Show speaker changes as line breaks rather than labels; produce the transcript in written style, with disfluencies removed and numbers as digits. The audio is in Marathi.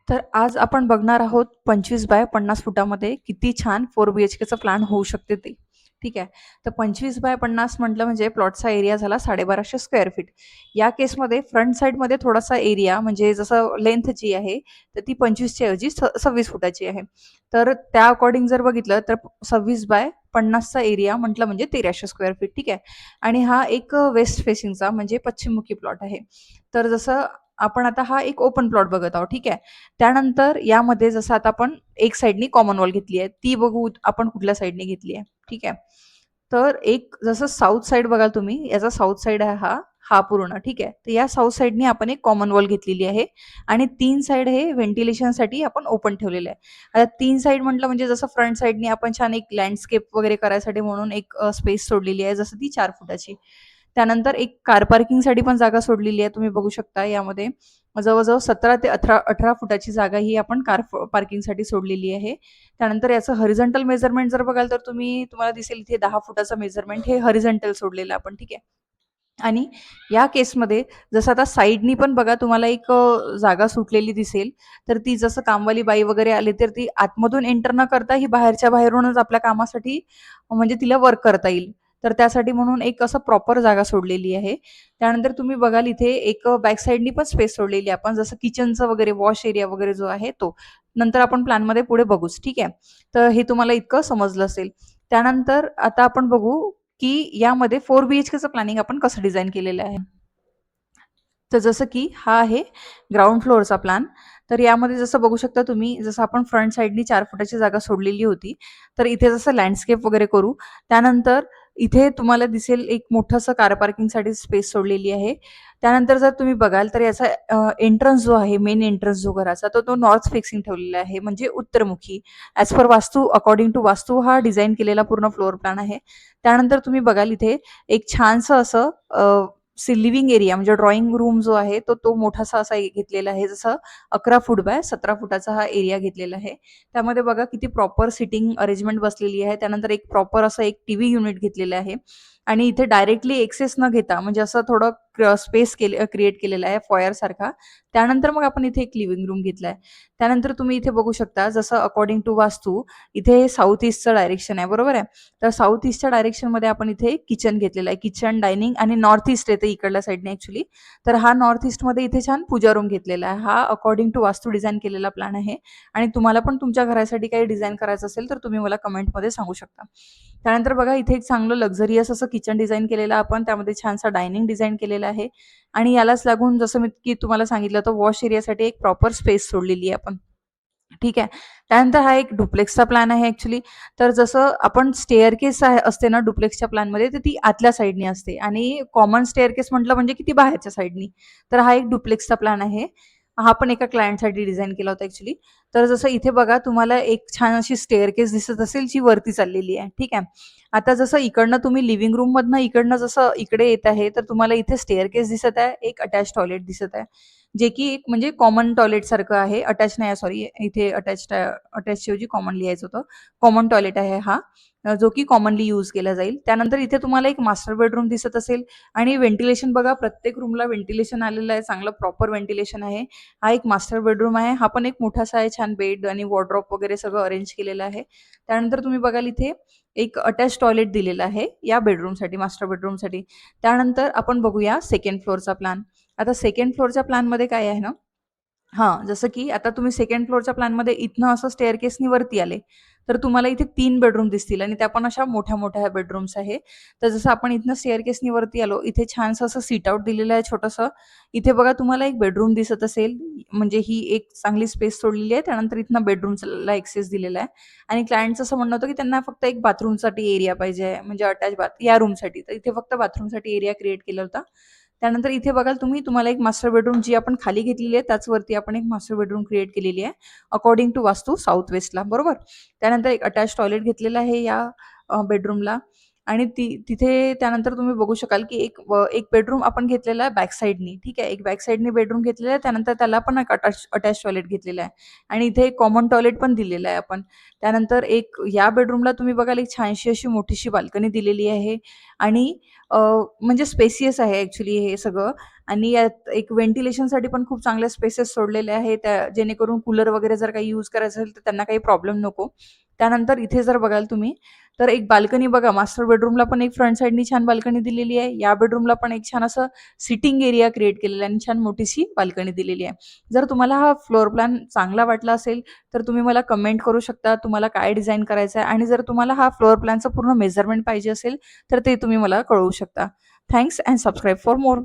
तर आज आपण बघणार आहोत 25 बाय 50 फुटामध्ये किती छान 4 BHKचं प्लॅन होऊ शकते ते. ठीक आहे. तर 25 बाय 50 म्हटलं म्हणजे प्लॉटचा एरिया झाला 1250 स्क्वेअर फीट. या केसमध्ये फ्रंट साइडमध्ये थोडासा एरिया म्हणजे जसं लेंथ जी आहे तर ती 25 च्या ऐवजी 26 फुटाची आहे. तर त्या अकॉर्डिंग जर बघितलं तर 26 बाय 50 चा एरिया म्हटलं म्हणजे 1300 स्क्वेअर फीट. ठीक आहे. आणि हा एक वेस्ट फेसिंगचा म्हणजे पश्चिममुखी प्लॉट आहे. तर जसं आपण आता हा एक ओपन प्लॉट बघत आहोत. ठीक आहे. त्यानंतर यामध्ये जसं आता आपण एक साइडनी कॉमन वॉल घेतली आहे, ती बघू आपण कुठल्या साइडनी घेतली आहे. ठीक आहे. तर एक जसं साऊथ साइड बघाल तुम्ही, याचा साऊथ साइड आहे हा, हा पूर्ण. ठीक आहे. तर या साऊथ साइडनी आपण एक कॉमन वॉल घेतलेली आहे आणि 3 साइड हे व्हेंटिलेशनसाठी आपण ओपन ठेवलेलं आहे. आता 3 साइड म्हटलं म्हणजे जसं फ्रंट साइडनी आपण छान एक लँडस्केप वगैरे करायसाठी म्हणून एक स्पेस सोडलेली आहे, जसं ती 4 फुटाची. त्यानंतर एक कार पार्किंगसाठी पण जागा सोडलेली आहे. तुम्ही बघू शकता यामध्ये जवळ-जवळ 17 ते 18 फुटाची जागा ही आपण कार पार्किंगसाठी सोडलेली आहे. त्यानंतर याचं हॉरिझॉन्टल मेजरमेंट जर बघाल तर तुम्हाला दिसेल इथे 10 फुटाचं मेजरमेंट हे हॉरिझॉन्टल सोडलेलं आपण. ठीक आहे. आणि या केसमध्ये जसं आता साइडनी पण बघा तुम्हाला एक जागा सुटलेली दिसेल. तर ती जसं कामवाली बाई वगैरे आली तर ती आतमधून एंटर न करता ही बाहेरच्या बाहेरूनच आपल्या कामासाठी म्हणजे तिला वर्क करता येईल. तर त्यासाठी म्हणून एक असं प्रॉपर जागा सोडलेली आहे. त्यानंतर तुम्ही बघाल इथे एक बॅक साइडनी पण स्पेस सोडलेली आहे आपण, जसं किचनचं वगैरे वॉश एरिया वगैरे जो आहे तो. नंतर आपण प्लॅनमध्ये पुढे बघूच. ठीक आहे. तर हे तुम्हाला इतकं समजलं असेल. त्यानंतर आता आपण बघू की यामध्ये 4 BHKचं प्लॅनिंग आपण कसं डिझाइन केलेलं आहे. तर जसं की हा आहे ग्राउंड फ्लोअरचा प्लॅन. तर यामध्ये जसं बघू शकता तुम्ही, जसं आपण फ्रंट साइडनी 4 फुटाची जागा सोडलेली होती. तर इथे जसं लँडस्केप वगैरे करू. त्यानंतर इथे तुम्हाला दिसेल एक मोठंसं कार पार्किंगसाठी स्पेस सोडलेली आहे. त्यानंतर जर तुम्ही बघाल तर याचा एंट्रन्स जो आहे, मेन एंट्रन्स जो घराचा तो नॉर्थ फेसिंग ठेवलेला आहे, म्हणजे उत्तरमुखी. ॲज पर वास्तू, अकॉर्डिंग टू वास्तू हा डिझाइन केलेला पूर्ण फ्लोअर प्लॅन आहे. त्यानंतर तुम्ही बघाल इथे एक छानसं असं लिव्हिंग एरिया म्हणजे ड्रॉइंग रूम जो आहे तो मोठासा असा घेतलेला आहे. जसं 11 फूट बाय 17 फुटाचा हा एरिया घेतलेला आहे. त्यामध्ये बघा किती प्रॉपर सिटिंग अरेंजमेंट बसलेली आहे. त्यानंतर एक प्रॉपर असं एक टीव्ही युनिट घेतलेलं आहे आणि इथे डायरेक्टली एक्सेस न घेता म्हणजे असं थोडं स्पेस क्रिएट केलेला आहे फॉयर सारखा. त्यानंतर मग आपण इथे एक लिव्हिंग रूम घेतलाय. त्यानंतर तुम्ही इथे बघू शकता जसं अकॉर्डिंग टू वास्तू इथे साऊथ ईस्टचं डायरेक्शन आहे, बरोबर आहे. तर साऊथ ईस्टच्या डायरेक्शनमध्ये आपण इथे किचन घेतलेलं आहे. किचन, डायनिंग आणि नॉर्थ ईस्ट येते इकडल्या साईडने ॲक्च्युली. तर हा नॉर्थ ईस्टमध्ये इथे छान पूजा रूम घेतलेला आहे. हा अकॉर्डिंग टू वास्तू डिझाइन केलेला प्लॅन आहे आणि तुम्हाला पण तुमच्या घरासाठी काही डिझाइन करायचं असेल तर तुम्ही मला कमेंटमध्ये सांगू शकता. त्यानंतर बघा इथे एक चांगलं लक्झरियस असं किचन डिझाइन केलेलं आपण, त्यामध्ये छानसा डायनिंग डिझाइन केलेला आहे आणि यालाच लागून जसं मी की तुम्हाला सांगितलं होतं वॉश एरियासाठी एक प्रॉपर स्पेस सोडलेली आहे आपण. ठीक आहे. त्यानंतर हा एक डुप्लेक्सचा प्लॅन आहे ॲक्चुअली. तर जसं आपण स्टेअरकेस असते ना डुप्लेक्सच्या प्लॅनमध्ये, तर ती आतल्या साईडनी असते आणि कॉमन स्टेअरकेस म्हटलं म्हणजे की ती बाहेरच्या साईडनी. तर हा एक डुप्लेक्सचा प्लॅन आहे. हा पण एका क्लायंटसाठी डिझाइन केला होता ॲक्चुअली. तर जसं इथे बघा तुम्हाला एक छान अशी स्टेअरकेस दिसत असेल, जी वरती चाललेली आहे. ठीक आहे. आता जसं इकडनं तुम्ही लिव्हिंग रूममधनं इकडनं जसं इकडे येत आहे, तर तुम्हाला इथे स्टेअरकेस दिसत आहे, एक अटॅच टॉयलेट दिसत आहे. जे की एक म्हणजे कॉमन टॉयलेट सारखं आहे. अटॅच नाही, सॉरी, इथे अटॅचच्या ऐवजी कॉमन लिहायचं होतं. कॉमन टॉयलेट आहे हा, जो की कॉमनली यूज केला जाईल. त्यानंतर इथे तुम्हाला एक मास्टर बेडरूम दिसत असेल आणि व्हेंटिलेशन बघा प्रत्येक रूमला व्हेंटिलेशन आलेलं आहे. चांगलं प्रॉपर व्हेंटिलेशन आहे. हा एक मास्टर बेडरूम आहे. हा पण एक मोठासा आहे. छान बेड आणि वॉर्डरोब वगैरे सगळं अरेंज केलेलं आहे. त्यानंतर तुम्ही बघाल इथे एक अटॅच टॉयलेट दिलेलं आहे या बेडरूमसाठी, मास्टर बेडरूमसाठी. त्यानंतर आपण बघूया सेकंड फ्लोअरचा प्लॅन. आता सेकंड फ्लोअरच्या प्लॅनमध्ये काय आहे ना, हां, जसं की आता तुम्ही सेकंड फ्लोअरच्या प्लॅनमध्ये इथनं असं स्टेअरकेसनी वरती आले, तर तुम्हाला इथे 3 बेडरूम दिसतील आणि त्या पण अशा मोठ्या-मोठ्या बेडरूम्स आहे. तर जसं आपण इथनं स्टेअरकेसनी वरती आलो, इथे छानसं असं सीट आउट दिलेलं आहे छोटंसं. इथे बघा तुम्हाला एक बेडरूम दिसत असेल, म्हणजे ही एक चांगली स्पेस सोडलेली आहे. त्यानंतर इथनं बेडरूमला एक्सेस दिलेला आहे आणि क्लायंटचं असं म्हणणं होतं, की त्यांना फक्त एक बाथरूमसाठी एरिया पाहिजे आहे, म्हणजे अटॅच बाथ या रूमसाठी. तर इथे फक्त बाथरूमसाठी एरिया क्रिएट केला होता. त्यानंतर इथे बघाल तुम्ही, तुम्हाला एक मास्टर बेडरूम जी आपण खाली घेतलेली आहे, त्याच वरती आपण एक मास्टर बेडरूम क्रिएट केलेली आहे, अकॉर्डिंग टू वास्तू साउथ वेस्टला, बरोबर. त्यानंतर एक अटॅच टॉयलेट घेतलेलं आहे या बेडरूमला आणि तिथे त्यानंतर तुम्ही बघू शकाल, की एक बेडरूम आपण घेतलेला आहे बॅक साइडनी, ठीक आहे. एक बॅक साइडनी बेडरूम घेतलेला आहे. त्यानंतर त्याला पण एक अटॅच टॉयलेट घेतलेलं आहे आणि इथे एक कॉमन टॉयलेट पण दिलेलं आहे आपण. त्यानंतर एक या बेडरूमला तुम्ही बघाल एक छानशी अशी मोठीशी बाल्कनी दिलेली आहे आणि म्हणजे स्पेसियस आहे ॲक्चुअली हे सगळं आणि यात एक व्हेंटिलेशनसाठी पण खूप चांगले स्पेसेस सोडलेले आहे जेणेकरून कूलर वगैरे जर काही यूज करायचं असेल तर त्यांना काही प्रॉब्लेम नको. त्यानंतर इथे जर बघाल तुम्ही तर एक बाल्कनी बघा, मास्टर बेडरूमला पण एक फ्रंट साइडनी छान बाल्कनी दिलेली आहे. या बेडरूमला पण एक छान असं सिटिंग एरिया क्रिएट केलेला आहे आणि छान मोठीशी बाल्कनी दिलेली आहे. जर तुम्हाला हा फ्लोर प्लॅन चांगला वाटला असेल तर तुम्ही मला कमेंट करू शकता तुम्हाला काय डिझाइन करायचं आहे आणि जर तुम्हाला हा फ्लोर प्लॅनचं पूर्ण मेजरमेंट पाहिजे असेल तर ते तुम्ही मला कळवू शकता. Thanks and subscribe for more.